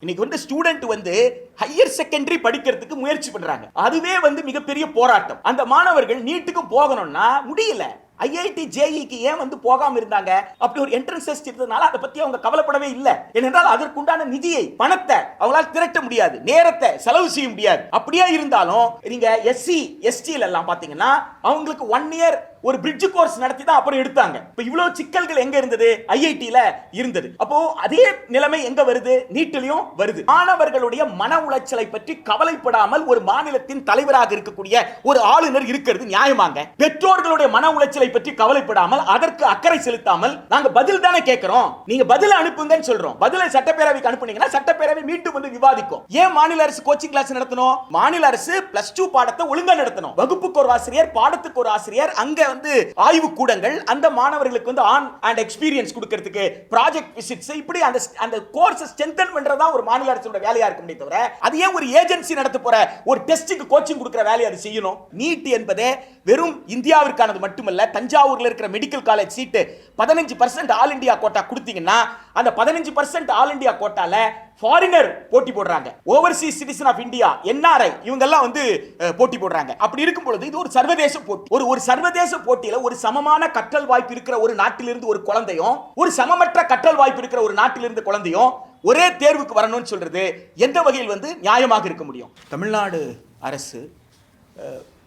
இன்னைக்கு வந்து ஸ்டூடெண்ட் வந்து ஹையர் செகண்டரி படிக்கிறதுக்கு முயற்சி பண்றாங்க. அதுவே வந்து மிகப்பெரிய போராட்டம். அந்த மாணவர்கள் நீட்டுக்கு போகணும்னா முடியல. ஐஐடி ஜேஇக்கு ஏன் வந்து போகாம இருந்தாங்க? அப்படி ஒரு என்ட்ரன்ஸ் டெஸ்ட் இருந்ததுனால அதை பத்தி அவங்க கவலைப்படவே இல்லை. ஏனென்றால் அதற்குண்டான நிதியை, பணத்தை அவங்களால திரட்ட முடியாது, நேரத்தை செலவு செய்ய முடியாது. அப்படியே இருந்தாலும் நீங்க எஸ்சி எஸ்டில எல்லாம் பாத்தீங்கன்னா அவங்களுக்கு 1 இயர் ஒரு பிரிட்ஜ் கோர்ஸ் நடத்தி தான் அப்புறம் எடுத்தாங்க. இப்ப இவ்வளவு சிக்கல்கள் எங்க இருந்தது? ஐஐடில இருந்தது. அப்போ அதே நிலைமை எங்க வருது? நீட்டிலையும் வருது. மாணவர்களுடைய மன உளைச்சலை பற்றி கவலைப்படாமல் ஒரு மாநிலத்தின் தலைவராக இருக்கக்கூடிய ஒரு ஆளுநர் இருக்கிறது நியாயமாங்க? பெற்றோர்களுடைய மன உளைச்சலை பற்றி கவலைப்படாமல், அதற்கு அக்கறை செலுத்தாமல், நாங்க பதில் தானே கேட்கிறோம், நீங்க பதில் அனுப்புங்கன்னு சொல்றோம். பதிலை சட்டப்பேரவைக்கு அனுப்புனீங்கன்னா சட்டப்பேரவை மீண்டும் வந்து விவாதிக்கும். ஏன் மாநில அரசு கோச்சிங் கிளாஸ் நடத்தணும்? மாநில அரசு +2 பாடத்தை ஒழுங்கா நடத்தணும். வகுப்புக்கு ஒரு ஆசிரியர், பாடத்துக்கு ஒரு ஆசிரியர், அங்க வந்து ஆய்வு கூடங்கள், அந்த மாணவர்களுக்கு வந்து ஆன் அண்ட் எக்ஸ்பீரியன்ஸ் கொடுக்கிறதுக்கு ப்ராஜெக்ட் விசிட்ஸ், இப்படி அந்த கோர்ஸ் ஸ்ட்ரெங்தன் பண்றதா ஒரு மாநில அரசோட வேலையா இருக்குமே தவிர அது ஏன் ஒரு ஏஜென்சி நடத்த போற ஒரு டெஸ்டுக்கு கோச்சிங் கொடுக்கிற வேலையை அது செய்யணும்? நீட் என்பதே வெறும் இந்தியாவிற்கானது மட்டுமல்ல. தஞ்சாவூர்ல இருக்கிற medical college seat 15% all India quota கொடுத்தீங்கன்னா அந்த 15% ஆல் இந்தியா கோட்டால ஃபாரினர் போட்டி போடுறாங்க. Overseas citizen of India, NRI, இவங்க எல்லாம் வந்து போட்டி போடுறாங்க. அப்படி இருக்கும் பொழுது இது ஒரு சர்வதேச போட்டி. ஒரு சர்வதேச போட்டியில ஒரு சமமான கற்றல் வாய்ப்பு இருக்கிற ஒரு நாட்டிலிருந்து ஒரு குழந்தையும், ஒரு சமமற்ற கற்றல் வாய்ப்பு இருக்கிற ஒரு நாட்டிலிருந்து குழந்தையும் ஒரே தேர்வுக்கு வரணும்னு சொல்றது எந்த வகையில் வந்து நியாயமாக இருக்க முடியும்? தமிழ்நாடு அரசு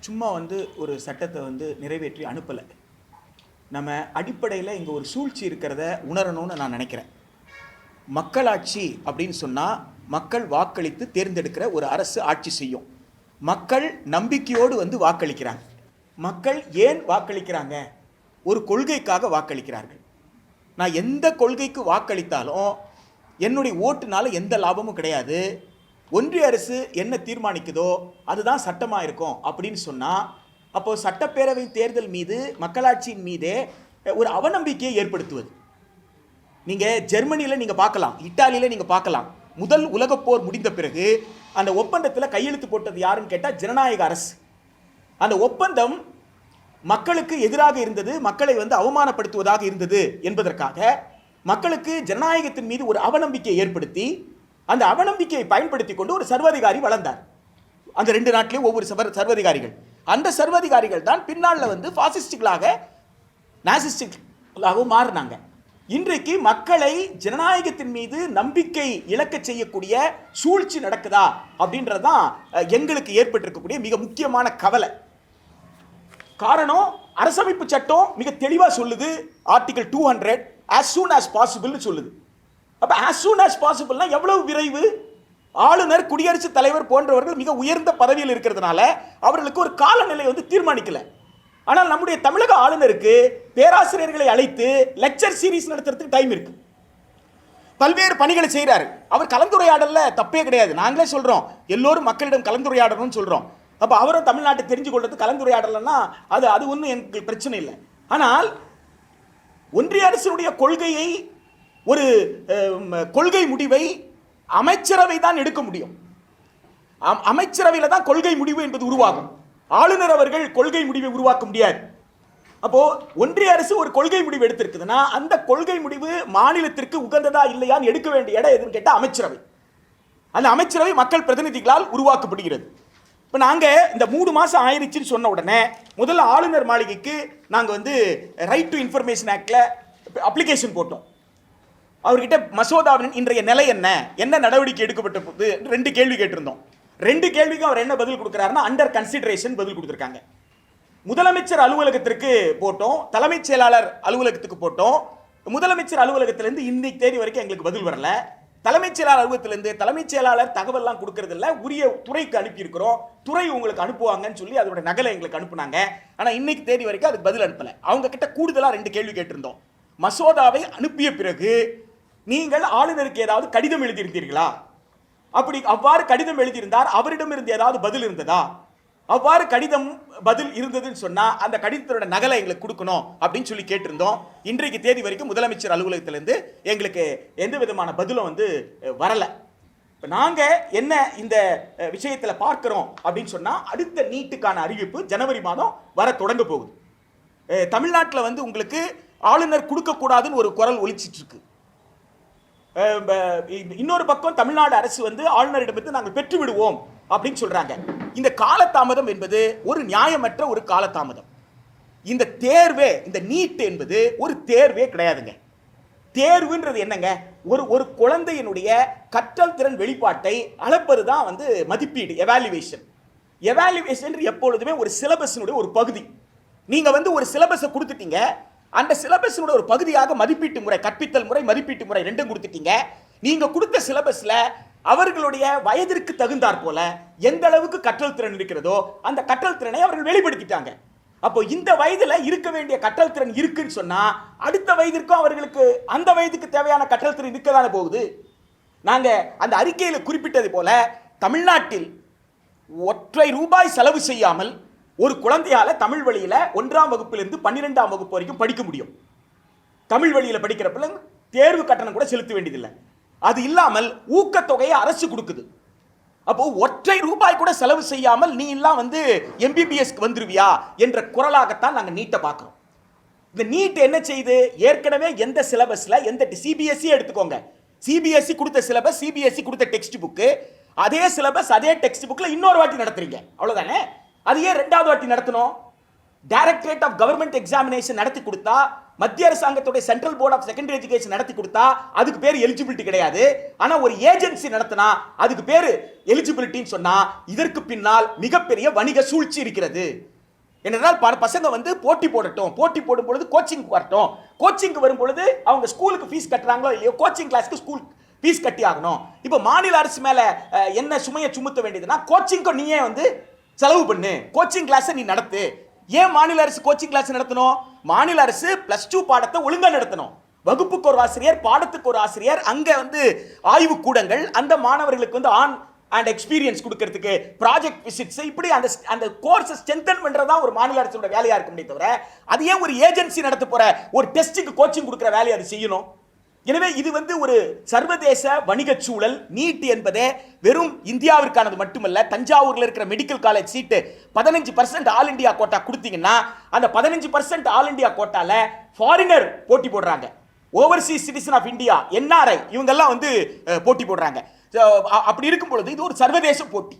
சும்மா வந்து ஒரு சட்டத்தை வந்து நிறைவேற்றி அனுப்பலை. நம்ம அடிப்படையில் இங்கே ஒரு சூழ்ச்சி இருக்கிறத உணரணும்னு நான் நினைக்கிறேன். மக்களாட்சி அப்படின்னு சொன்னால் மக்கள் வாக்களித்து தேர்ந்தெடுக்கிற ஒரு அரசு ஆட்சி செய்யும். மக்கள் நம்பிக்கையோடு வந்து வாக்களிக்கிறாங்க. மக்கள் ஏன் வாக்களிக்கிறாங்க? ஒரு கொள்கைக்காக வாக்களிக்கிறார்கள். நான் எந்த கொள்கைக்கு வாக்களித்தாலும் என்னுடைய ஓட்டுனால எந்த லாபமும் கிடையாது. ஒன்றிய அரசு என்ன தீர்மானிக்குதோ அதுதான் சட்டமாக இருக்கும் அப்படின்னு சொன்னால், அப்போ சட்டப்பேரவை தேர்தல் மீது, மக்களாட்சியின் மீதே ஒரு அவநம்பிக்கையை ஏற்படுத்துவது. நீங்கள் ஜெர்மனியில் நீங்கள் பார்க்கலாம், இட்டாலியில் நீங்கள் பார்க்கலாம். முதல் உலகப் போர் முடிந்த பிறகு அந்த ஒப்பந்தத்தில் கையெழுத்து போட்டது யாருன்னு கேட்டால் ஜனநாயக அரசு. அந்த ஒப்பந்தம் மக்களுக்கு எதிராக இருந்தது, மக்களை வந்து அவமானப்படுத்துவதாக இருந்தது என்பதற்காக மக்களுக்கு ஜனநாயகத்தின் மீது ஒரு அவநம்பிக்கையை ஏற்படுத்தி, அந்த அவநம்பிக்கையை பயன்படுத்தி கொண்டு ஒரு சர்வாதிகாரி வளர்ந்தார். அந்த 2 நாட்டிலேயும் ஒவ்வொரு சர்வாதிகாரிகள். அந்த சர்வாதிகாரிகள் தான் பின்னால் வந்து பாசிஸ்டுகளாக, நாசிஸ்டுகளாக மாறினாங்க. இன்றைக்கு மக்களை ஜனநாயகத்தின் மீது நம்பிக்கை இழக்க செய்யக்கூடிய சூழ்ச்சி நடக்குதா அப்படின்றதான் எங்களுக்கு ஏற்பட்டிருக்கக்கூடிய மிக முக்கியமான கவலை. காரணம், அரசமைப்பு சட்டம் மிக தெளிவாக சொல்லுது. Article 200 as soon as possible சொல்லுது. அப்ப as soon as possible எவ்வளவு விரைவு? ஆளுநர், குடியரசுத் தலைவர் போன்றவர்கள் மிக உயர்ந்த பதவியில் இருக்கிறதுனால அவர்களுக்கு ஒரு காலநிலை வந்து தீர்மானிக்கல. ஆனால் நம்முடைய தமிழக ஆளுநருக்கு பேராசிரியர்களை அழைத்து லெக்சர் சீரிஸ் நடத்துறதுக்கு டைம் இருக்கு. பல்வேறு பணிகளை செய்கிறாரு. அவர் கலந்துரையாடல தப்பே கிடையாது. நாங்களே சொல்றோம், எல்லோரும் மக்களிடம் கலந்துரையாடணும்னு சொல்றோம். அப்ப அவரும் தமிழ்நாட்டை தெரிஞ்சு கொள்றது கலந்துரையாடலன்னா அது ஒன்றும் எனக்கு பிரச்சனை இல்லை. ஆனால் ஒன்றிய அரசுடைய கொள்கையை, ஒரு கொள்கை முடிவை அமைச்சரவை தான் எடுக்க முடியும். அமைச்சரவையில் தான் கொள்கை முடிவு என்பது உருவாகும். ஆளுநர் அவர்கள் கொள்கை முடிவை உருவாக்க முடியாது. அப்போ ஒன்றிய அரசு ஒரு கொள்கை முடிவு எடுத்திருக்குதுன்னா அந்த கொள்கை முடிவு மாநிலத்திற்கு உகந்ததா இல்லையான்னு எடுக்க வேண்டிய இடம் எதுன்னு கேட்டால் அமைச்சரவை. அந்த அமைச்சரவை மக்கள் பிரதிநிதிகளால் உருவாக்கப்படுகிறது. இப்போ நாங்கள் இந்த 3 மாதம் ஆயிடுச்சுன்னு சொன்ன உடனே முதல்ல ஆளுநர் மாளிகைக்கு நாங்கள் வந்து ரைட் டு இன்ஃபர்மேஷன் ஆக்டில் அப்ளிகேஷன் போட்டோம். அவர்கிட்ட மசோதாவின் இன்றைய நிலை என்ன நடவடிக்கை எடுக்கப்பட்ட 2 கேள்வி கேட்டிருந்தோம். 2 கேள்விக்கும் அவர் என்ன பதில் கொடுக்குறாருன்னா அண்டர் கன்சிடரேஷன் பதில் கொடுத்துருக்காங்க. முதலமைச்சர் அலுவலகத்திற்கு போட்டோம், தலைமைச் செயலாளர் அலுவலகத்துக்கு போட்டோம். முதலமைச்சர் அலுவலகத்திலிருந்து இன்னைக்கு தேதி வரைக்கும் எங்களுக்கு பதில் வரல. தலைமைச் செயலாளர் அலுவலகத்திலிருந்து தலைமைச் செயலாளர் தகவல்லாம் கொடுக்கறது இல்லை, உரிய துறைக்கு அனுப்பியிருக்கிறோம், துறை உங்களுக்கு அனுப்புவாங்கன்னு சொல்லி அதோட நகலை எங்களுக்கு அனுப்புனாங்க. ஆனால் இன்னைக்கு தேதி வரைக்கும் அதுக்கு பதில் அனுப்பலை. அவங்க கிட்ட கூடுதலாக 2 கேள்வி கேட்டிருந்தோம். மசோதாவை அனுப்பிய பிறகு நீங்கள் ஆளுநருக்கு ஏதாவது கடிதம் எழுதியிருந்தீர்களா? அவ்வாறு கடிதம் எழுதியிருந்தார் அவரிடமிருந்து ஏதாவது பதில் இருந்ததா? அவ்வாறு கடிதம் பதில் இருந்ததுன்னு சொன்னா அந்த கடிதத்தோட நகலை எங்களுக்கு கொடுக்கணும் அப்படின்னு சொல்லி கேட்டிருந்தோம். இன்றைக்கு தேதி வரைக்கும் முதலமைச்சர் அலுவலகத்திலிருந்து எங்களுக்கு எந்த விதமான பதிலும் வந்து வரல. இப்போ நாங்கள் என்ன இந்த விஷயத்தில் பார்க்கிறோம் அப்படின்னு சொன்னா, அடுத்த நீட்டுக்கான அறிவிப்பு ஜனவரி மாதம் வர தொடங்க போகுது. தமிழ்நாட்டில் வந்து உங்களுக்கு ஆளுநர் கொடுக்கக்கூடாதுன்னு ஒரு குரல் ஒலிச்சிட்டு இருக்கு. இன்னொரு பக்கம் தமிழ்நாடு அரசு வந்து ஆளுநரிடமிருந்து நாங்கள் பெற்று விடுவோம் அப்படின்னு சொல்றாங்க. இந்த காலதாமதம் என்பது ஒரு நியாயமற்ற ஒரு காலதாமதம். இந்த தேர்வே, இந்த நீட் என்பது ஒரு தேர்வே கிடையாதுங்க. தேர்வுன்றது என்னங்க? ஒரு குழந்தையினுடைய கற்றல் திறன் வெளிப்பாட்டை அளப்பது தான் வந்து மதிப்பீடு, எவாலுவேஷன். எவாலுவேஷன் எப்பொழுதுமே ஒரு சிலபஸினுடைய ஒரு பகுதி. நீங்க வந்து ஒரு சிலபஸை கொடுத்துட்டீங்க, அந்த சிலபஸினுடைய ஒரு பகுதியாக மதிப்பீட்டு முறை, கற்பித்தல் முறை, மதிப்பீட்டு முறை ரெண்டும் கொடுத்துட்டீங்க. நீங்க கொடுத்த சிலபஸ்ல அவர்களுடைய வயதிற்கு தகுந்தாற் போல எந்த அளவுக்கு கற்றல் திறன் இருக்கிறதோ அந்த கற்றல் திறனை அவர்கள் வெளிப்படுத்திட்டாங்க. அப்போ இந்த வயதுல இருக்க வேண்டிய கற்றல் திறன் இருக்குன்னு சொன்னா அடுத்த வயதிற்கும் அவர்களுக்கு அந்த வயதுக்கு தேவையான கற்றல் திறன் இருக்கதானே போகுது. நாங்க அந்த அறிக்கையில குறிப்பிட்டது போல தமிழ்நாட்டில் ஒற்றை ரூபாய் செலவு செய்யாமல் ஒரு குழந்தையால தமிழ் வழியில 1ஆம் வகுப்பிலிருந்து 12ஆம் வகுப்பு வரைக்கும் படிக்க முடியும். தமிழ் வழியில படிக்கிற பிள்ளைங்க தேர்வு கட்டணம் கூட செலுத்த வேண்டியதில்லை. அது இல்லாமல் ஊக்கத்தொகையை அரசு கொடுக்குது. அப்போ ஒற்றை ரூபாய் கூட செலவு செய்யாமல் நீ எல்லாம் வந்து எம்பிபிஎஸ்க்கு வந்துருவியா என்ற குரலாகத்தான் நாங்கள் நீட்டை பார்க்கிறோம். இந்த நீட் என்ன செய்யுது? ஏற்கனவே எந்த சிலபஸ்ல, எந்த சிபிஎஸ்சி எடுத்துக்கோங்க, சிபிஎஸ்சி கொடுத்த சிலபஸ், சிபிஎஸ்சி கொடுத்த டெக்ஸ்ட் புக்கு, அதே சிலபஸ் அதே டெக்ஸ்ட் புக்ல இன்னொரு வாட்டி நடத்துறீங்க, அவ்வளவுதானே. அது ஏன் 2வது வாட்டி நடத்தணும்? டைரக்டரேட் ஆஃப் கவர்மெண்ட் எக்ஸாமினேஷன் நடத்தி கொடுத்தா, மத்திய அரசாங்கத்துடைய central board of secondary education நடத்தி கொடுத்தா அதுக்கு பேர் எலிஜிபிலிட்டி கிடையாது. ஆனா ஒரு ஏஜென்சி நடத்தினா அதுக்கு பேர் எலிஜிபிலிட்டின்னு சொன்னா இதற்கு பின்னால் மிகப்பெரிய வணிக சூழ்ச்சி இருக்கிறது. என்றால் பசங்க வந்து போட்டி போடட்டும், போட்டி போடும் பொழுது கோச்சிங் வரட்டும், கோச்சிங் வரும் பொழுது அவங்க ஸ்கூலுக்கு ஃபீஸ் கட்டுறாங்களோ இல்லையோ கோச்சிங் கிளாஸ்க்கு ஸ்கூல் ஃபீஸ் கட்டி ஆகணும். இப்போ மாநில அரசு மேல என்ன சுமையை சுமத்த வேண்டியதுன்னா கோச்சிங்க்கு நீயே வந்து செலவு பண்ணு, கோச்சிங் கிளாஸை நீ நடத்து. ஏன் மாநில அரசு கோச்சிங் கிளாஸ் நடத்தணும்? மாநில அரசு +2 பாடத்தை ஒழுங்கா நடத்தணும். வகுப்புக்கு ஒரு ஆசிரியர், பாடத்துக்கு ஒரு ஆசிரியர், அங்க வந்து ஆய்வு கூடங்கள், அந்த மாணவர்களுக்கு வந்து ஆன் அண்ட் எக்ஸ்பீரியன்ஸ் கொடுக்கிறதுக்கு ப்ராஜெக்ட் விசிட்ஸ், இப்படி அந்த கோர்ஸை ஸ்ட்ரென்தன் பண்றதா ஒரு மாநில அரசோட வேலையா இருக்குமே தவிர அது ஏன் ஒரு ஏஜென்சி நடத்த போற ஒரு டெஸ்ட்டுக்கு கோச்சிங் கொடுக்கிற வேலையை அது செய்யணும்? எனவே இது வந்து ஒரு சர்வதேச வணிக சூழல். நீட் என்பதே வெறும் இந்தியாவிற்கானது மட்டுமல்ல. தஞ்சாவூர்ல இருக்கிற medical college seat 15% all India quota கொடுத்தீங்கன்னா அந்த 15% ஆல் இந்தியா கோட்டால ஃபாரினர் போட்டி போடுறாங்க. Overseas citizen of India, NRI, இவங்கெல்லாம் வந்து போட்டி போடுறாங்க. அப்படி இருக்கும் பொழுது இது ஒரு சர்வதேச போட்டி.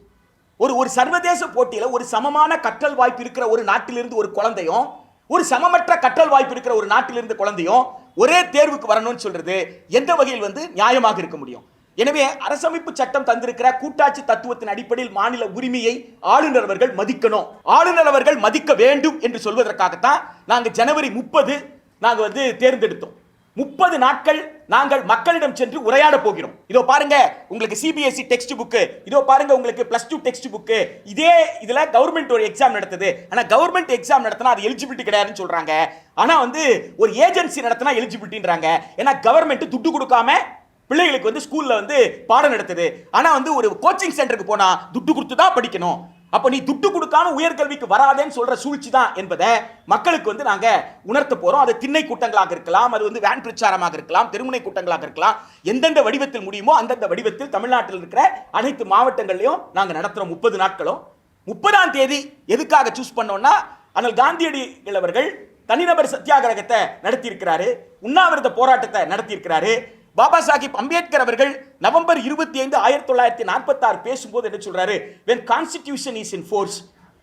ஒரு சர்வதேச போட்டியில ஒரு சமமான கற்றல் வாய்ப்பு இருக்கிற ஒரு நாட்டிலிருந்து ஒரு குழந்தையும் ஒரு சமமற்ற கற்றல் வாய்ப்பு இருக்கிற ஒரு நாட்டிலிருந்து குழந்தையும் ஒரே தேர்வுக்கு வரணும்னு சொல்றது எந்த வகையில் வந்து நியாயமாக இருக்க முடியும்? எனவே அரசமைப்பு சட்டம் தந்திருக்கிற கூட்டாட்சி தத்துவத்தின் அடிப்படையில் மாநில உரிமையை ஆளுநர் அவர்கள் மதிக்கணும், ஆளுநர் அவர்கள் மதிக்க வேண்டும் என்று சொல்வதற்காகத்தான் நாங்கள் ஜனவரி 30 நாங்கள் வந்து தேர்ந்தெடுத்தோம். 30 நாட்கள் நாங்கள் மக்களிடம் சென்று உரையாட போகிறோம். இதோ பாருங்க உங்களுக்கு சிபிஎஸ்இ டெக்ஸ்ட் புக்கு, இதோ பாருங்க உங்களுக்கு +2 டெக்ஸ்ட் புக்கு. இதே இதுல கவர்மெண்ட் ஒரு எக்ஸாம் நடத்துது, ஆனா கவர்மெண்ட் எக்ஸாம் நடத்தினா அது எலிஜிபிலிட்டி கிடையாதுன்னு சொல்றாங்க. ஆனா வந்து ஒரு ஏஜென்சி நடத்தினா எலிஜிபிலிட்டின்றாங்க. ஏன்னா கவர்மெண்ட் துட்டு கொடுக்காம பிள்ளைகளுக்கு வந்து ஸ்கூல்ல வந்து பாடம் நடத்துது. ஆனா வந்து ஒரு கோச்சிங் சென்டருக்கு போனா துட்டு கொடுத்து தான் படிக்கணும். அப்ப நீ துட்டு கொடுக்காம உயர்கல்விக்கு வராதேன்னு சொல்ற சூழ்ச்சி தான் என்பதை மக்களுக்கு வந்து நாங்க உணர்த்த போறோம். அது திண்ணை கூட்டங்களாக இருக்கலாம், அது வந்து வேன் பிரச்சாரமாக இருக்கலாம், தெருமுனை கூட்டங்களாக இருக்கலாம். எந்தெந்த வடிவத்தில் முடியுமோ அந்தந்த வடிவத்தில் தமிழ்நாட்டில் இருக்கிற அனைத்து மாவட்டங்களையும் நாங்க நடத்துறோம். 30 நாட்களும் 30ஆம் தேதி எதுக்காக சூஸ் பண்ணோம்னா, அண்ணல் காந்தியடிகள் அவர்கள் தனிநபர் சத்தியாகிரகத்தை நடத்தி இருக்கிறாரு, உண்ணாவிரத போராட்டத்தை நடத்தி இருக்கிறாரு. பாபா சாஹிப் அம்பேத்கர் அவர்கள் நவம்பர் 25, 1946 பேசும்போது என்ன சொல்றாரு? when constitution is in force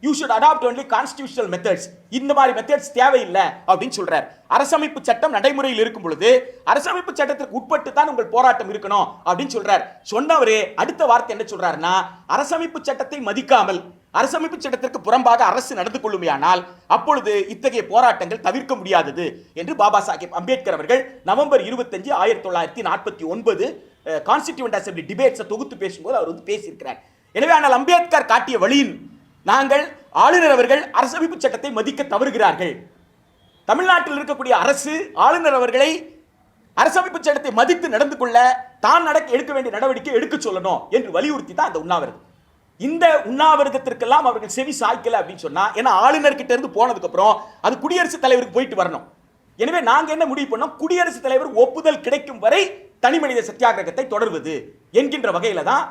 you should adopt only constitutional methods. இந்த மாதிரி மெத்தட்ஸ் தேவையில்லை அப்படின்னு சொல்றாரு. அரசமைப்பு சட்டம் நடைமுறையில் இருக்கும் பொழுது அரசமைப்பு சட்டத்திற்கு உட்பட்டு தான் உங்கள் போராட்டம் இருக்கணும் அப்படின்னு சொல்றாரு. சொன்னவரே அடுத்த வார்த்தை என்ன சொல்றாருன்னா, அரசமைப்பு சட்டத்தை மதிக்காமல் அரசமைப்பு சட்டத்திற்கு புறம்பாக அரசு நடந்து கொள்ளுமையானால் அப்பொழுது இத்தகைய போராட்டங்கள் தவிர்க்க முடியாதது என்று பாபா சாஹிப் அம்பேத்கர் அவர்கள் நவம்பர் 25, 1949 கான்ஸ்டிடியூவன்ட் அசெம்பிளி டிபேட்ஸை தொகுத்து பேசும்போது அவர் வந்து பேசியிருக்கிறார். எனவே ஆனால் அம்பேத்கர் காட்டிய வழியில் நாங்கள் ஆளுநர் அவர்கள் அரசமைப்பு சட்டத்தை மதிக்க தவறுகிறார்கள். தமிழ்நாட்டில் இருக்கக்கூடிய அரசு ஆளுநர் அவர்களை அரசமைப்பு சட்டத்தை மதித்து நடந்து கொள்ள தான் எடுக்க வேண்டிய நடவடிக்கை எடுக்க சொல்லணும் என்று வலியுறுத்தி தான் அந்த உண்ணாவிரதம். இந்த உண்ணாவிரதத்திற்கெல்லாம் அவர்கள் செவி சாய்க்கல அப்படின்னு சொன்னா, ஏன்னா ஆளுநர் கிட்ட இருந்து போனதுக்கு அப்புறம் அது குடியரசுத் தலைவருக்கு போயிட்டு வரணும். எனவே நாங்க என்ன முடிவு பண்ணோம், குடியரசுத் தலைவர் ஒப்புதல் கிடைக்கும் வரை தனிமனித சத்தியாகிரகத்தை தொடர்வது என்கின்ற வகையில தான்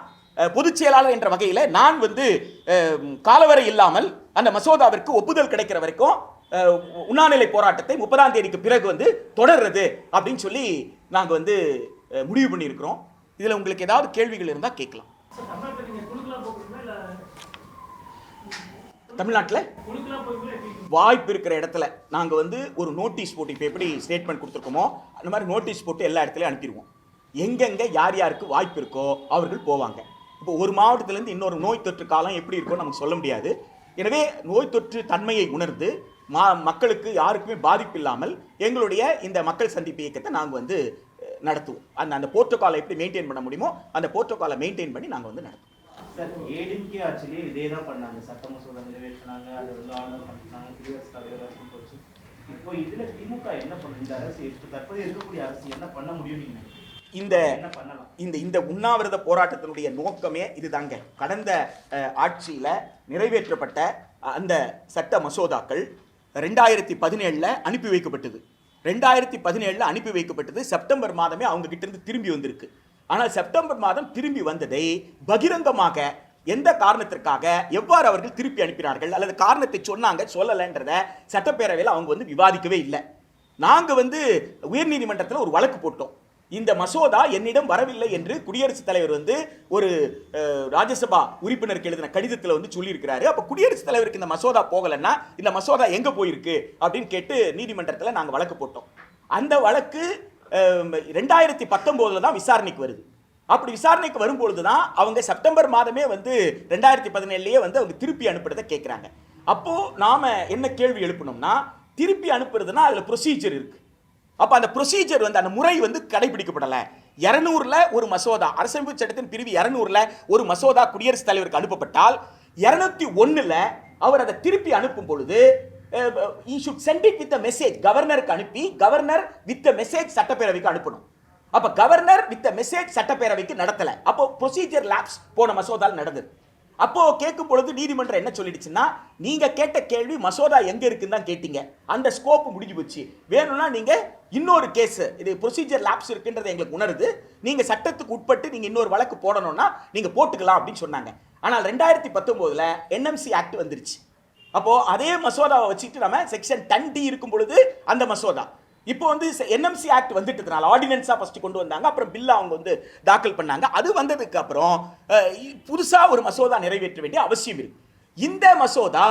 பொதுச் செயலாளர் என்ற வகையில் நான் வந்து காலவரை இல்லாமல் அந்த மசோதாவிற்கு ஒப்புதல் கிடைக்கிற வரைக்கும் உண்ணாநிலை போராட்டத்தை 30ஆம் தேதிக்கு பிறகு வந்து தொடர்றது அப்படின்னு சொல்லி நாங்கள் வந்து முடிவு பண்ணியிருக்கிறோம். இதில் உங்களுக்கு ஏதாவது கேள்விகள் இருந்தால் கேட்கலாம். தமிழ்நாட்டில் வாய்ப்பு இருக்கிற இடத்துல நாங்கள் வந்து ஒரு நோட்டீஸ் போட்டு, இப்போ எப்படி ஸ்டேட்மெண்ட் கொடுத்துருக்கோமோ அந்த மாதிரி நோட்டீஸ் போட்டு எல்லா இடத்துலையும் அனுப்பிடுவோம். எங்கெங்கே யார் யாருக்கு வாய்ப்பு இருக்கோ அவர்கள் போவாங்க. இப்போ ஒரு மாவட்டத்திலேருந்து இன்னொரு நோய் தொற்று காலம் எப்படி இருக்கோ நமக்கு சொல்ல முடியாது. எனவே நோய் தொற்று தன்மையை உணர்ந்து மக்களுக்கு யாருக்குமே பாதிப்பு இல்லாமல் எங்களுடைய இந்த மக்கள் சந்திப்பு இயக்கத்தை நாங்கள் வந்து நடத்துவோம். அந்த போர்ட்டோகாலை எப்படி மெயின்டைன் பண்ண முடியுமோ அந்த போர்ட்டோகாலை மெயின்டைன் பண்ணி நாங்கள் வந்து நடத்துவோம். சார், ஏடிஎம்கே ஆட்சிலேயே இதே தான் பண்ணாங்க. சட்ட மசோதா நிறைவேற்றினாங்க, அதை வந்து ஆனர் பண்ணினாங்க, குடியரசுத் தலைவர் போச்சு. இப்போ இதில் திமுக என்ன பண்ணும்? இந்த அரசு இப்போ தற்போது இருக்கக்கூடிய அரசு என்ன பண்ண முடியும்? நீங்கள் இந்த உண்ணாவிரத போராட்டத்தினுடைய நோக்கமே இதுதாங்க. கடந்த ஆட்சியில் நிறைவேற்றப்பட்ட அந்த சட்ட மசோதாக்கள் 2017 அனுப்பி வைக்கப்பட்டது. 2017 அனுப்பி வைக்கப்பட்டது. செப்டம்பர் மாதமே அவங்க கிட்ட இருந்து திரும்பி வந்திருக்கு. ஆனால் செப்டம்பர் மாதம் திரும்பி வந்ததை பகிரங்கமாக எந்த காரணத்திற்காக எவ்வாறு அவர்கள் திருப்பி அனுப்பினார்கள் அல்லது காரணத்தை சொன்னாங்க சொல்லலைன்றத சட்டப்பேரவையில் அவங்க வந்து விவாதிக்கவே இல்லை. நாங்கள் வந்து உயர்நீதிமன்றத்தில் ஒரு வழக்கு போட்டோம். இந்த மசோதா என்னிடம் வரவில்லை என்று குடியரசுத் தலைவர் வந்து ஒரு ராஜ்யசபா உறுப்பினருக்கு எழுதின கடிதத்தில் வந்து சொல்லியிருக்கிறாரு. அப்போ குடியரசுத் தலைவருக்கு இந்த மசோதா போகலைன்னா இந்த மசோதா எங்கே போயிருக்கு அப்படின்னு கேட்டு நீதிமன்றத்தில் நாங்கள் வழக்கு போட்டோம். அந்த வழக்கு 2019 தான் விசாரணைக்கு வருது. அப்படி விசாரணைக்கு வரும்பொழுது தான் அவங்க செப்டம்பர் மாதமே வந்து 2017 வந்து அவங்க திருப்பி அனுப்புறதை கேட்குறாங்க. அப்போ நாம என்ன கேள்வி எழுப்பணும்னா, திருப்பி அனுப்புறதுன்னா அதுல ப்ரொசீஜர் இருக்கு. அப்ப அந்த ப்ரொசீஜர் வந்து அந்த முறை வந்து கடைபிடிக்கப்படலை. 200ல் ஒரு மசோதா, அரசமைப்பு சட்டத்தின் பிரிவு 200ல் ஒரு மசோதா குடியரசுத் தலைவருக்கு அனுப்பப்பட்டால் 201ல் அவர் அதை திருப்பி அனுப்பும் பொழுது he should send it with a message. கவர்னருக்கு அனுப்பி கவர்னர் வித் மெசேஜ் சட்டப்பேரவைக்கு அனுப்பணும். அப்ப கவர்னர் வித் மெசேஜ் சட்டப்பேரவைக்கு நடத்தல. அப்போ ப்ரொசீஜர் லாப்ஸ் போன மசோதால் நடந்தது. அப்போ கேட்கும் பொழுது நீதிமன்றம் என்ன சொல்லிடுச்சுன்னா, நீங்க கேட்ட கேள்வி மசோதா எங்க இருக்குன்னு தான் கேட்டீங்க, அந்த ஸ்கோப் முடிஞ்சு போச்சு. வேணும்னா நீங்க இன்னொரு கேஸ், இது ப்ரொசீஜர் லாப்ஸ் இருக்குன்றது எங்களுக்கு உணருது, நீங்க சட்டத்துக்கு உட்பட்டு நீங்க இன்னொரு வழக்கு போடணும்னா நீங்க போட்டுக்கலாம் அப்படின்னு சொன்னாங்க. ஆனால் 2019 என்எம்சி ஆக்ட் வந்துருச்சு. அப்போ அதே மசோதாவை வச்சுட்டு நம்ம செக்ஷன் 10D இருக்கும் பொழுது அந்த மசோதா இப்போ வந்து என்எம்சி ஆக்ட் வந்துட்டதுனால ஆர்டினன்ஸா ஃபர்ஸ்ட் கொண்டு வந்தாங்க, அப்புறம் பில்ல அவங்க வந்து தாக்கல் பண்ணாங்க. அது வந்ததுக்கு அப்புறம் புதுசா ஒரு மசோதா நிறைவேற்ற வேண்டிய அவசியம் இருக்கு. இந்த மசோதா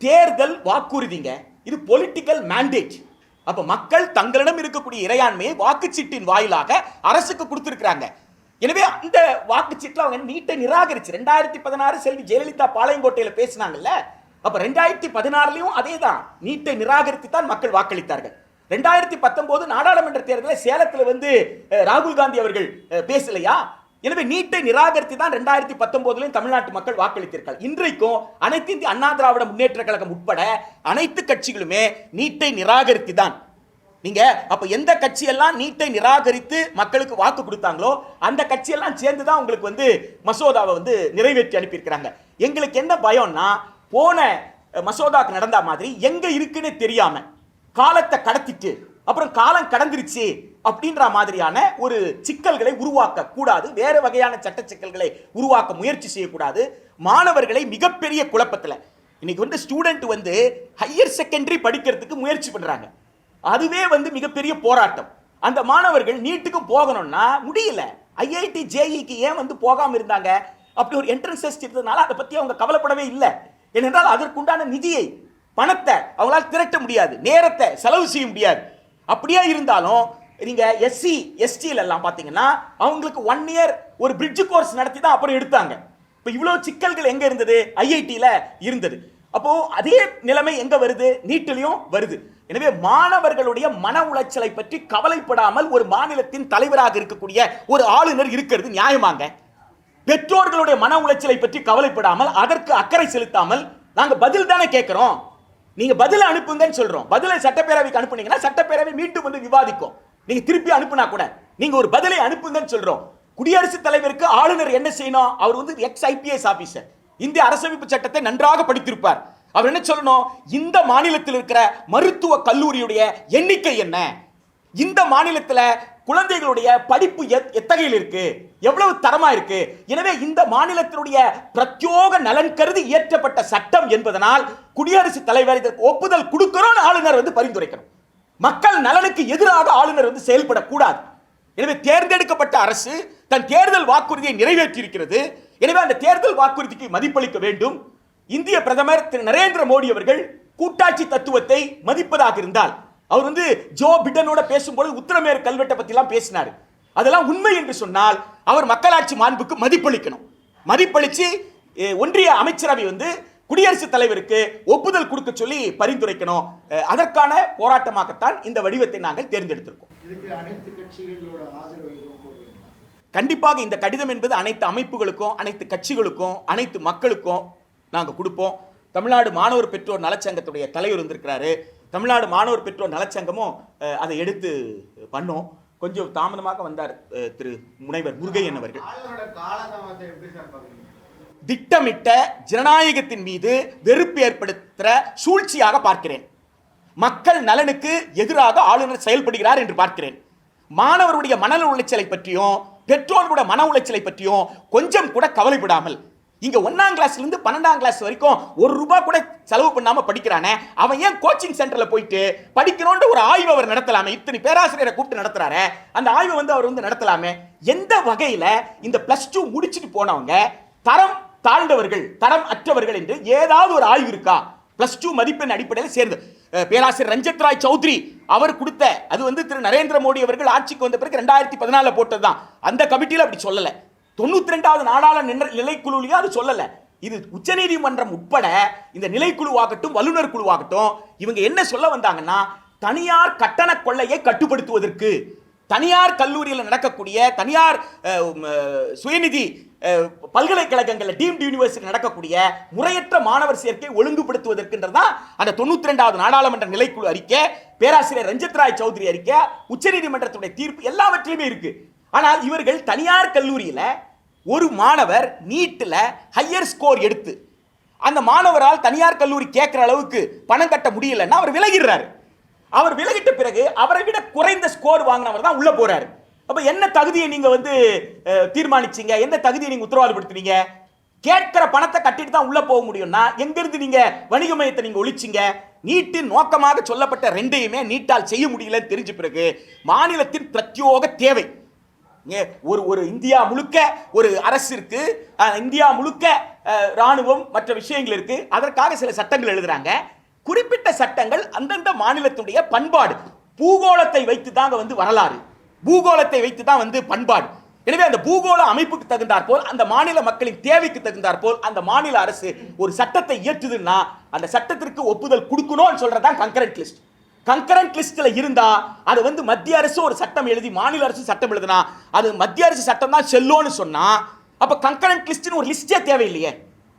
தேர்தல் வாக்குறுதிங்க, இது பொலிட்டிக்கல் மேண்டேட். அப்ப மக்கள் தங்களிடம் இருக்கக்கூடிய இறையாண்மையை வாக்குச்சீட்டின் வாயிலாக அரசுக்கு கொடுத்திருக்கிறாங்க. எனவே அந்த வாக்குச்சீட்டில் அவங்க நீட்டை நிராகரிச்சு 2016 செல்வி ஜெயலலிதா பாளையங்கோட்டையில பேசினாங்கல்ல, அப்ப 2016 அதே தான், நீட்டை நிராகரித்து தான் மக்கள் வாக்களித்தார்கள். 2019 நாடாளுமன்ற தேர்தலில் சேலத்தில் வந்து ராகுல் காந்தி அவர்கள் பேசலையா? எனவே நீட்டை நிராகரித்து தான் 2019 தமிழ்நாட்டு மக்கள் வாக்களித்தார்கள். இன்றைக்கும் அனைத்து இந்திய அண்ணா திராவிட முன்னேற்ற கழகம் உட்பட அனைத்து கட்சிகளுமே நீட்டை நிராகரித்து தான். நீங்க அப்ப எந்த கட்சியெல்லாம் நீட்டை நிராகரித்து மக்களுக்கு வாக்கு கொடுத்தாங்களோ அந்த கட்சியெல்லாம் சேர்ந்து தான் உங்களுக்கு வந்து மசோதாவை வந்து நிறைவேற்றி அனுப்பியிருக்கிறாங்க. எங்களுக்கு என்ன பயம்னா, போன மசோதாக்கு நடந்த மாதிரி எங்க இருக்குன்னு தெரியாம காலத்தை கடத்திட்டு அப்புறம் காலம் கடந்துருச்சு அப்படின்ற மாதிரியான ஒரு சிக்கல்களை உருவாக்க கூடாது. வேற வகையான சட்ட சிக்கல்களை உருவாக்க முயற்சி செய்யக்கூடாது. மாணவர்களை மிகப்பெரிய குழப்பத்தில் இன்னைக்கு வந்து ஸ்டூடெண்ட் வந்து ஹையர் செகண்டரி படிக்கிறதுக்கு முயற்சி பண்றாங்க. அதுவே வந்து மிகப்பெரிய போராட்டம். அந்த மாணவர்கள் நீட்டுக்கு போகணும்னா முடியல. ஐஐடி ஜேஇக்கு ஏன் வந்து போகாம இருந்தாங்க? அப்படி ஒரு என்ட்ரன்ஸ் டெஸ்ட் இருந்ததுனால அதை பத்தி அவங்க கவலைப்படவே இல்லை. ஏனென்றால் அதற்குண்டான நிதியை, பணத்தை அவங்களால் திரட்ட முடியாது, நேரத்தை செலவு செய்ய முடியாது. அப்படியே இருந்தாலும் நீங்க எஸ்சி எஸ்டில எல்லாம் பாத்தீங்கன்னா அவங்களுக்கு 1 இயர் ஒரு பிரிட்ஜ் கோர்ஸ் நடத்தி தான் அப்புறம் எடுத்தாங்க. இப்போ இவ்வளவு சிக்கல்கள் எங்க இருந்தது? ஐஐடியில் இருந்தது. அப்போ அதே நிலைமை எங்க வருது? நீட்டிலையும் வருது. எனவே மாணவர்களுடைய மன உளைச்சலை பற்றி கவலைப்படாமல் ஒரு மாநிலத்தின் தலைவராக இருக்கக்கூடிய ஒரு ஆளுநர் இருக்கிறது நியாயமாங்க? பெற்றோர்களுடைய மன உளைச்சலை பற்றி கவலைப்படாமல் அதற்கு அக்கறை செலுத்தாமல் நாங்க பதில் தானே கேட்கிறோம். நீங்க பதில் அனுப்புங்கன்னு சொல்றோம். பதிலை சட்டப்பேரவைக்கு அனுப்புனீங்கன்னா சட்டப்பேரவை மீண்டும் வந்து விவாதிக்கும். நீங்க திருப்பி அனுப்புனா கூட நீங்க ஒரு பதிலை அனுப்புங்கன்னு சொல்றோம். குடியரசுத் தலைவருக்கு ஆளுநர் என்ன செய்யணும்? அவர் வந்து எக்ஸ் ஐபிஎஸ் ஆபீசர், இந்திய அரசமைப்பு சட்டத்தை நன்றாக படித்திருப்பார். அவர் என்ன சொல்லணும்? இந்த மாநிலத்தில் இருக்கிற மருத்துவ கல்லூரியுடைய எண்ணிக்கை என்ன, இந்த மாநிலத்தில் குழந்தைகளுடைய படிப்பு எத்தகையில் இருக்கு, எவ்வளவு தரமா இருக்கு, எனவே இந்த மாநிலத்தினுடைய பிரத்யோக நலன் கருதி இயற்றப்பட்ட சட்டம் என்பதனால் குடியரசுத் தலைவர் இதற்கு ஒப்புதல் கொடுக்கிறோம் ஆளுநர் வந்து பரிந்துரைக்கணும். மக்கள் நலனுக்கு எதிராக ஆளுநர் வந்து செயல்படக்கூடாது. எனவே தேர்ந்தெடுக்கப்பட்ட அரசு தன் தேர்தல் வாக்குறுதியை நிறைவேற்றி இருக்கிறது. எனவே அந்த தேர்தல் வாக்குறுதிக்கு மதிப்பளிக்க வேண்டும். இந்திய பிரதமர் திரு நரேந்திர மோடி அவர்கள் கூட்டாட்சி தத்துவத்தை மதிப்பதாக இருந்தால், அவர் ஜோ பிடனோட பேசும்போது உத்தரமேறு கல்வெட்டை பத்தி எல்லாம் பேசினார். அதெல்லாம் உண்மை என்று சொன்னால் அவர் மக்களாட்சி மாண்புக்கு மதிப்பளிக்கணும். மதிப்பளிச்சு ஒன்றிய அமைச்சரவை குடியரசுத் தலைவருக்கு ஒப்புதல் கொடுக்க சொல்லி பரிந்துரைக்கணும். அதற்கான போராட்டமாகத்தான் இந்த வடிவத்தை நாங்கள் தேர்ந்தெடுத்திருக்கோம். கண்டிப்பாக இந்த கடிதம் என்பது அனைத்து அமைப்புகளுக்கும், அனைத்து கட்சிகளுக்கும், அனைத்து மக்களுக்கும் நாங்கள் கொடுப்போம். தமிழ்நாடு மாணவர் பெற்றோர் நலச்சங்கத்துடைய தலைவர் வந்திருக்கிறாரு. தமிழ்நாடு மாணவர் பெற்றோர் நலச்சங்கமும் அதை எடுத்து பண்ணோம். கொஞ்சம் தாமதமாக வந்தார் திரு முனைவர் முருகையன் அவர்கள். திட்டமிட்ட ஜனநாயகத்தின் மீது வெறுப்பு ஏற்படுத்துகிற சூழ்ச்சியாக பார்க்கிறேன். மக்கள் நலனுக்கு எதிராக ஆளுநர் செயல்படுகிறார் என்று பார்க்கிறேன். மாணவருடைய மன உளைச்சலை பற்றியும் பெற்றோர்களுடைய மன உளைச்சலை பற்றியும் கொஞ்சம் கூட கவலைப்படாமல் இங்க 1ஆம் கிளாஸ்ல இருந்து 12ஆம் கிளாஸ் வரைக்கும் ₹1 கூட செலவு பண்ணாம படிக்கிறானே, அவன் ஏன் கோச்சிங் சென்டர்ல போயிட்டு படிக்கணும்ன்ற ஒரு ஆய்வு அவர் நடத்தலாமே? இத்தனை பேராசிரியரை கூப்பிட்டு நடத்துறாரு, அந்த ஆய்வை அவர் நடத்தலாமே? எந்த வகையில இந்த +2 முடிச்சுட்டு போனவங்க தரம் தாழ்ந்தவர்கள், தரம் அற்றவர்கள் என்று ஏதாவது ஒரு ஆய்வு இருக்கா? +2 மதிப்பெண் அடிப்படையில் சேர்ந்து பேராசிரியர் ரஞ்சித் ராய் சௌத்ரி அவர் கொடுத்த, அது திரு நரேந்திர மோடி அவர்கள் ஆட்சிக்கு வந்த பிறகு 2014 போட்டதுதான். அந்த கமிட்டியில் அப்படி சொல்லல. 92வது நாடாளுமன்ற நிலைக்குழுலையும் அது சொல்லல. இது உச்சநீதிமன்றம் உட்பட இந்த நிலைக்குழுவாகட்டும் வல்லுநர் குழுவாகட்டும் இவங்க என்ன சொல்ல வந்தாங்கன்னா, தனியார் கட்டண கொள்ளையை கட்டுப்படுத்துவதற்கு, தனியார் கல்லூரியில் நடக்கக்கூடிய தனியார் சுயநிதி பல்கலைக்கழகங்களில் டீம்டு யூனிவர்சிட்டி நடக்கக்கூடிய முறையற்ற மாணவர் சேர்க்கை ஒழுங்குபடுத்துவதற்குன்றதான் அந்த 92வது நாடாளுமன்ற நிலைக்குழு அறிக்கை, பேராசிரியர் ரஞ்சித் ராய் சௌத்ரி அறிக்கை, உச்சநீதிமன்றத்துடைய தீர்ப்பு எல்லாவற்றிலுமே இருக்கு. ஆனால் இவர்கள் தனியார் கல்லூரியில் ஒரு மாணவர் நீட்டில் ஹையர் ஸ்கோர் எடுத்து அந்த மாணவரால் தனியார் கல்லூரி கேட்கிற அளவுக்கு பணம் கட்ட முடியலன்னா அவர் விலகிடுறாரு. அவர் விலகிட்ட பிறகு அவரை விட குறைந்த ஸ்கோர் வாங்கினவர் தான் உள்ள போறாரு. அப்ப என்ன தகுதியை நீங்க தீர்மானிச்சீங்க? என்ன தகுதியை நீங்க உத்தரவாதப்படுத்துறீங்க? கேட்கிற பணத்தை கட்டிட்டு தான் உள்ள போக முடியும்னா எங்கிருந்து நீங்க வணிக மையத்தை நீங்க ஒழிச்சிங்க? நீட்டின் நோக்கமாக சொல்லப்பட்ட ரெண்டையுமே நீட்டால் செய்ய முடியலன்னு தெரிஞ்ச பிறகு மாநிலத்தின் பிரத்யோக தேவை, ஒரு இந்தியா முழுக்க ஒரு அரசு இருக்கு, இந்தியா முழுக்க ராணுவம் மற்ற விஷயங்கள் இருக்கு, அதற்காக சில சட்டங்கள் எழுதுறாங்க. குறிப்பிட்ட சட்டங்கள் அந்தந்த மாநிலத்துடைய பண்பாடு, பூகோளத்தை வைத்து தாங்க வரலாறு, பூகோளத்தை வைத்து தான் பண்பாடு. எனவே அந்த பூகோள அமைப்புக்கு தகுந்தாற் போல், அந்த மாநில மக்களின் தேவைக்கு தகுந்தாற் போல் அந்த மாநில அரசு ஒரு சட்டத்தை இயற்றுதுன்னா அந்த சட்டத்திற்கு ஒப்புதல் கொடுக்கணும்னு சொல்றதுதான் கன்கரண்ட் லிஸ்ட். கன்கரண்ட் லிஸ்ட்ல இருந்தா அது மத்திய அரசு ஒரு சட்டம் எழுதி மாநில அரசு சட்டம் எழுதுனா அது மத்திய அரசு சட்டம் தான் செல்லும்னு சொன்னா அப்ப கன்கரண்ட் லிஸ்ட்னு ஒரு லிஸ்டே தேவையில்லையே.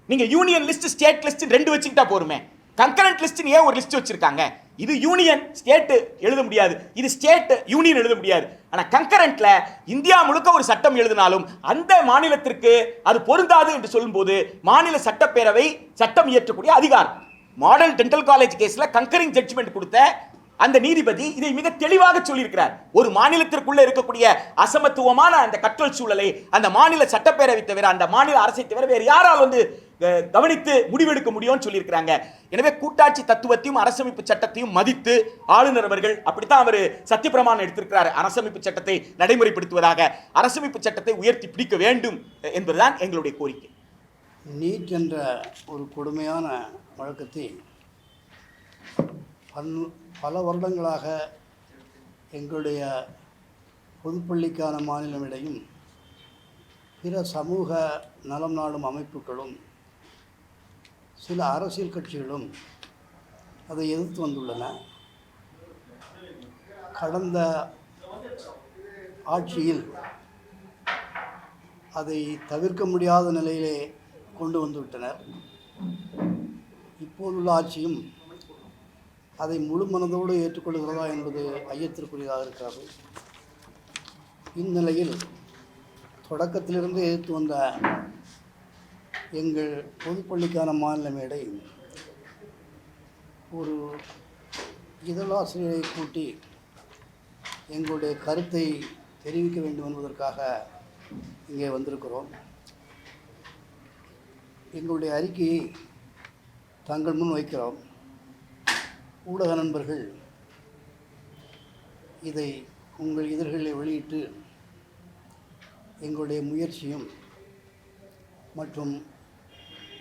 நீங்க யூனியன் லிஸ்ட் ஸ்டேட் லிஸ்ட் 2 வச்சுக்கிட்டா போருமே. கன்கரண்ட் லிஸ்ட் ஏன் ஒரு லிஸ்ட் வச்சிருக்காங்க? இது யூனியன் ஸ்டேட் எழுத முடியாது, இது ஸ்டேட் யூனியன் எழுத முடியாது. ஆனா கன்கரண்ட்ல இந்தியா முழுக்க ஒரு சட்டம் எழுதினாலும் அந்த மாநிலத்திற்கு அது பொருந்தாது என்று சொல்லும்போது மாநில சட்டப்பேரவை சட்டம் இயற்றக்கூடிய அதிகாரம். மாடல் டென்டல் காலேஜ் கேஸ்ல கன்கரிங் ஜட்ஜ்மெண்ட் கொடுத்த அந்த நீதிபதி இதை மிக தெளிவாக சொல்லியிருக்கிறார். ஒரு மாநிலத்திற்குள்ள இருக்கக்கூடிய அசமத்துவமான அந்த கற்றல் சூழலை அந்த மாநில சட்டப்பேரவை தவிர, அந்த மாநில அரசை தவிர வேறு யாரால் கவனித்து முடிவெடுக்க முடியும்னு சொல்லியிருக்கிறாங்க. எனவே கூட்டாட்சி தத்துவத்தையும் அரசமைப்பு சட்டத்தையும் மதித்து ஆளுநர் அவர்கள் அப்படித்தான் அவர் சத்தியப்பிரமாணம் எடுத்திருக்கிறார். அரசமைப்பு சட்டத்தை நடைமுறைப்படுத்துவதாக அரசமைப்பு சட்டத்தை உயர்த்தி பிடிக்க வேண்டும் என்பதுதான் எங்களுடைய கோரிக்கை. நீட் என்ற ஒரு கொடுமையான வழக்கத்தை பல வருடங்களாக எங்களுடைய பொதுப்பள்ளிக்கான மாநிலமிடையும் பிற சமூக நலம் நாடும் அமைப்புகளும் சில அரசியல் கட்சிகளும் அதை எதிர்த்து வந்துள்ளன. கடந்த ஆட்சியில் அதை தவிர்க்க முடியாத நிலையிலே கொண்டு வந்துவிட்டனர். இப்போதுள்ள ஆட்சியும் அதை முழு மனதோடு ஏற்றுக்கொள்கிறதா என்பது ஐயத்திற்குரியதாக இருக்கிறது. இந்நிலையில் தொடக்கத்திலிருந்து எதிர்த்து வந்த எங்கள் பொதுப்பள்ளிக்கான மாநில மேடை ஒரு இதழாசிரியரை கூட்டி எங்களுடைய கருத்தை தெரிவிக்க வேண்டும் என்பதற்காக இங்கே வந்திருக்கிறோம். எங்களுடைய அறிக்கையை தங்கள் முன் வைக்கிறோம். ஊடக நண்பர்கள் இதை உங்கள் இதழ்களில் வெளியிட்டு எங்களுடைய முயற்சியும் மற்றும்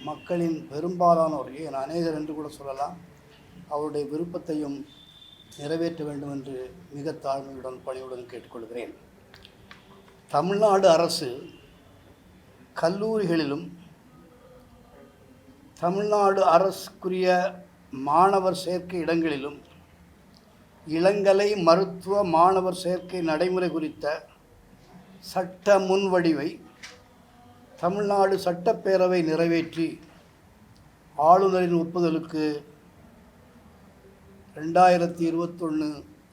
மக்களின் பெரும்பாலானோர், ஏன் அநேகர் என்று கூட சொல்லலாம், அவருடைய விருப்பத்தையும் நிறைவேற்ற வேண்டும் என்று மிக தாழ்மையுடன் பணியுடன் கேட்டுக்கொள்கிறேன். தமிழ்நாடு அரசு கல்லூரிகளிலும் தமிழ்நாடு அரசுக்குரிய மாணவர் சேர்க்கை இடங்களிலும் இளங்கலை மருத்துவ மாணவர் சேர்க்கை நடைமுறை குறித்த சட்ட முன்வடிவை தமிழ்நாடு சட்டப்பேரவை நிறைவேற்றி ஆளுநரின் ஒப்புதலுக்கு 2021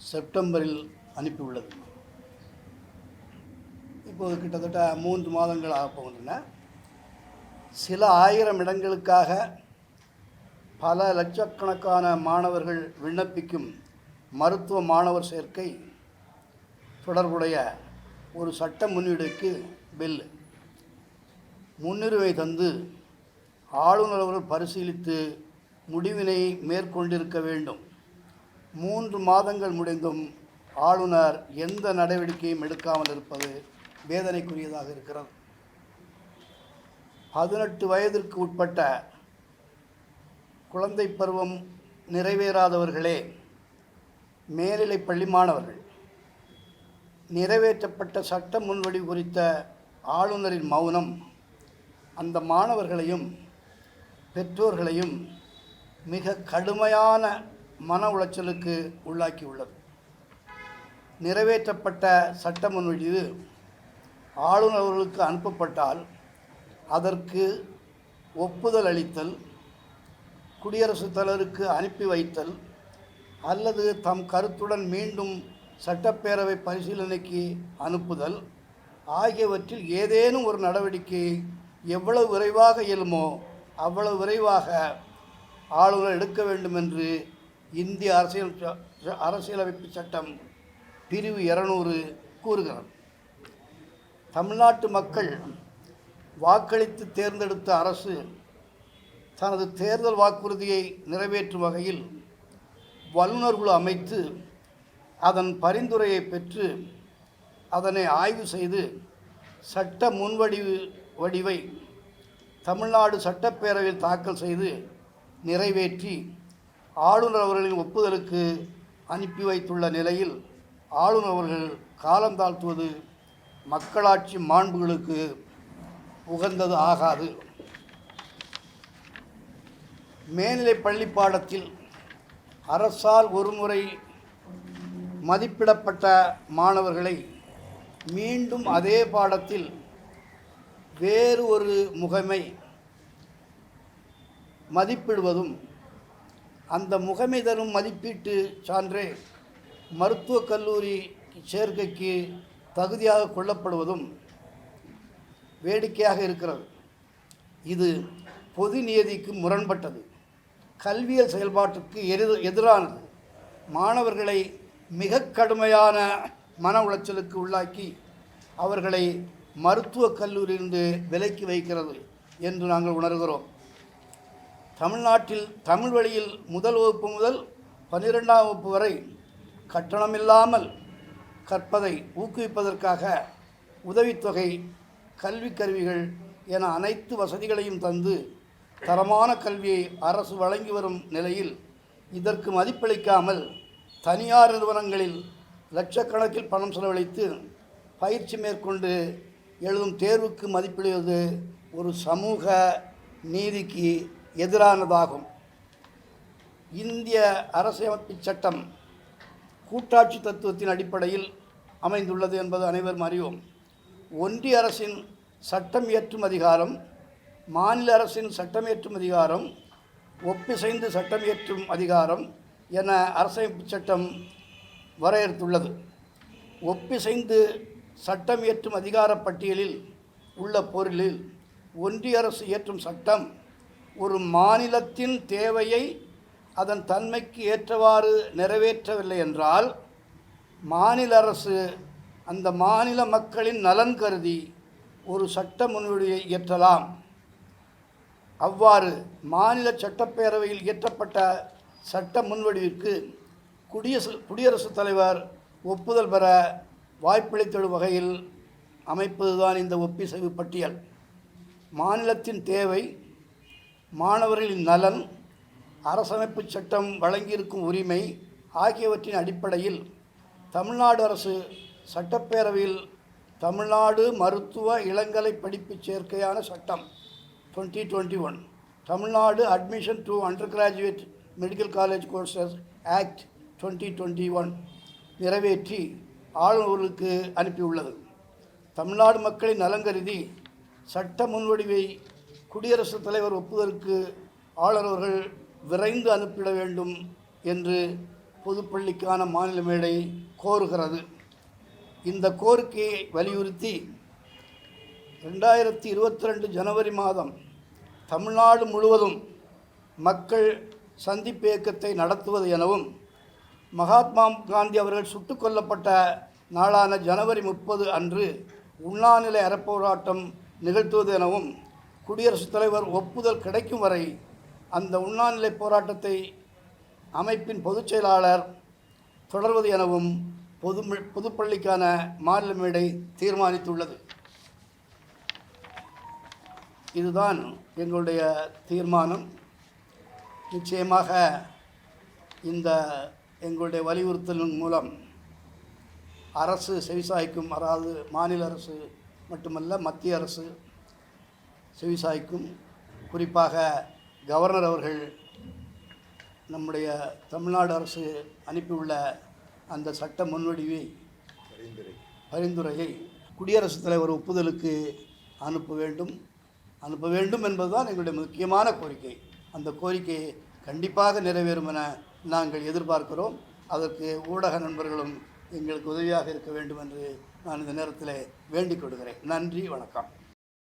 செப்டம்பரில் அனுப்பியுள்ளது. இப்போது கிட்டத்தட்ட 3 மாதங்கள் ஆகப்போகின்றன. சில ஆயிரம் இடங்களுக்காக பல லட்சக்கணக்கான மாணவர்கள் விண்ணப்பிக்கும் மருத்துவ மாணவர் சேர்க்கை தொடர்புடைய ஒரு சட்ட முன்வடிவுக்கு பில் முன்னுரிமை தந்து ஆளுநர் அவர்கள் பரிசீலித்து முடிவினை மேற்கொண்டிருக்க வேண்டும். 3 மாதங்கள் முடிந்தும் ஆளுநர் எந்த நடவடிக்கையும் எடுக்காமல் இருப்பது வேதனைக்குரியதாக இருக்கிறது. 18 வயதிற்கு உட்பட்ட குழந்தை பருவம் நிறைவேறாதவர்களே மேல்நிலைப் பள்ளி மாணவர்கள். நிறைவேற்றப்பட்ட சட்ட முன்வடிவு குறித்த ஆளுநரின் மௌனம் அந்த மாணவர்களையும் பெற்றோர்களையும் மிக கடுமையான மன உளைச்சலுக்கு உள்ளாக்கியுள்ளது. நிறைவேற்றப்பட்ட சட்ட முன்வடிவு ஆளுநர் அவர்களுக்கு அனுப்பப்பட்டால் அதற்கு ஒப்புதல் அளித்தல், குடியரசுத் தலைவருக்கு அனுப்பி வைத்தல் அல்லது தம் கருத்துடன் மீண்டும் சட்டப்பேரவை பரிசீலனைக்கு அனுப்புதல் ஆகியவற்றில் ஏதேனும் ஒரு நடவடிக்கை எவ்வளவு விரைவாக இயலுமோ அவ்வளவு விரைவாக ஆளுநர் எடுக்க வேண்டும் என்று இந்திய அரசியலமைப்பு சட்டம் பிரிவு 200 கூறுகிறது. தமிழ்நாட்டு மக்கள் வாக்களித்து தேர்ந்தெடுத்த அரசு தனது தேர்தல் வாக்குறுதியை நிறைவேற்றும் வகையில் வல்லுநர் குழு அமைத்து அதன் பரிந்துரையை பெற்று அதனை ஆய்வு செய்து சட்ட முன்வடிவை தமிழ்நாடு சட்டப்பேரவையில் தாக்கல் செய்து நிறைவேற்றி ஆளுநர் அவர்களின் ஒப்புதலுக்கு அனுப்பி வைத்துள்ள நிலையில் ஆளுநர் அவர்கள் காலம் தாழ்த்துவது மக்களாட்சி மாண்புகளுக்கு உகந்தது ஆகாது. மேல்நிலைப் பள்ளி பாடத்தில் அரசால் ஒருமுறை மதிப்பிடப்பட்ட மாணவர்களை மீண்டும் அதே பாடத்தில் வேறு ஒரு முகமை மதிப்பிடுவதும் அந்த முகமை தரும் மதிப்பீட்டு சான்றே மருத்துவக் கல்லூரி சேர்க்கைக்கு தகுதியாக கொள்ளப்படுவதும் வேடிக்கையாக இருக்கிறது. இது பொது நியதிக்கு முரண்பட்டது, கல்வியல் செயல்பாட்டுக்கு எதிரானது. மாணவர்களை மிக கடுமையான மன உளைச்சலுக்கு உள்ளாக்கி அவர்களை மருத்துவக் கல்லூரியிலிருந்து விலக்கி வைக்கிறது என்று நாங்கள் உணர்கிறோம். தமிழ்நாட்டில் தமிழ் வழியில் முதல் வகுப்பு முதல் 12ஆம் வகுப்பு வரை கட்டணமில்லாமல் கற்பதை ஊக்குவிப்பதற்காக உதவித்தொகை, கல்விக் கருவிகள் என அனைத்து வசதிகளையும் தந்து தரமான கல்வியை அரசு வழங்கி வரும் நிலையில் இதற்கு மதிப்பளிக்காமல் தனியார் நிறுவனங்களில் லட்சக்கணக்கில் பணம் செலவழித்து பயிற்சி மேற்கொண்டு எழுதும் தேர்வுக்கு மதிப்பிடுவது ஒரு சமூக நீதிக்கு எதிரானதாகும். இந்திய அரசியலமைப்பு சட்டம் கூட்டாட்சி தத்துவத்தின் அடிப்படையில் அமைந்துள்ளது என்பது அனைவரும் அறிவோம். ஒன்றிய அரசின் சட்டம் இயற்றும் அதிகாரம், மாநில அரசின் சட்டம் இயற்றும் அதிகாரம், ஒப்பிசைந்து சட்டம் இயற்றும் அதிகாரம் என அரசியலமைப்பு சட்டம் வரையறுத்துள்ளது. ஒப்பிசைந்து சட்டம் இயற்றும் அதிகார பட்டியலில் உள்ள பொருளில் ஒன்றிய அரசு இயற்றும் சட்டம் ஒரு மாநிலத்தின் தேவையை அதன் தன்மைக்கு ஏற்றவாறு நிறைவேற்றவில்லை என்றால் மாநில அரசு அந்த மாநில மக்களின் நலன் கருதி ஒரு சட்ட முன்வடிவை இயற்றலாம். அவ்வாறு மாநில சட்டப்பேரவையில் இயற்றப்பட்ட சட்ட முன்வடிவிற்கு குடியரசுத் தலைவர் ஒப்புதல் பெற வாய்ப்பளித்தொரு வகையில் அமைப்பதுதான் இந்த ஒப்பிசைவு பட்டியல். மாநிலத்தின் தேவை, மாணவர்களின் நலன், அரசமைப்பு சட்டம் வழங்கியிருக்கும் உரிமை ஆகியவற்றின் அடிப்படையில் தமிழ்நாடு அரசு சட்டப்பேரவையில் தமிழ்நாடு மருத்துவ இளங்கலை படிப்பு சேர்க்கையான சட்டம் 2021, Tamil Nadu admission to under graduate medical college courses act 2021 நிறைவேற்றி ஆளுநர்களுக்கு அனுப்பியுள்ளது. தமிழ்நாடு மக்களின் நலன் கருதி சட்ட முன்வடிவை குடியரசுத் தலைவர் ஒப்புதலுக்கு ஆளுநர்கள் விரைந்து அனுப்பிட வேண்டும் என்று பொதுப்பள்ளிக்கான மாநில மேடை கோருகிறது. இந்த கோரிக்கையை வலியுறுத்தி 2022 ஜனவரி மாதம் தமிழ்நாடு முழுவதும் மக்கள் சந்திப்பு இயக்கத்தை நடத்துவது எனவும், மகாத்மா காந்தி அவர்கள் சுட்டுக் கொல்லப்பட்ட நாளான ஜனவரி 30 அன்று உண்ணாநிலை அறப்போராட்டம் நிகழ்த்துவது எனவும், குடியரசுத் தலைவர் ஒப்புதல் கிடைக்கும் வரை அந்த உண்ணாநிலை போராட்டத்தை அமைப்பின் பொதுச் செயலாளர் தொடர்வது எனவும் பொதுப்பள்ளிக்கான மாநில மேடை தீர்மானித்துள்ளது. இதுதான் எங்களுடைய தீர்மானம். நிச்சயமாக இந்த எங்களுடைய வலியுறுத்தலின் மூலம் அரசு செவிசாய்க்கும். அதாவது மாநில அரசு மட்டுமல்ல, மத்திய அரசு செவிசாய்க்கும். குறிப்பாக கவர்னர் அவர்கள் நம்முடைய தமிழ்நாடு அரசு அனுப்பியுள்ள அந்த சட்ட முன்வடிவை பரிந்துரையை குடியரசுத் தலைவர் ஒப்புதலுக்கு அனுப்ப வேண்டும் என்பதுதான் எங்களுடைய முக்கியமான கோரிக்கை. அந்த கோரிக்கையை கண்டிப்பாக நிறைவேறும் என நாங்கள் எதிர்பார்க்கிறோம். அதற்கு ஊடக நண்பர்களும் எங்களுக்கு உதவியாக இருக்க வேண்டும் என்று நான் இந்த நேரத்தில் வேண்டிக் கொள்கிறேன். நன்றி, வணக்கம்.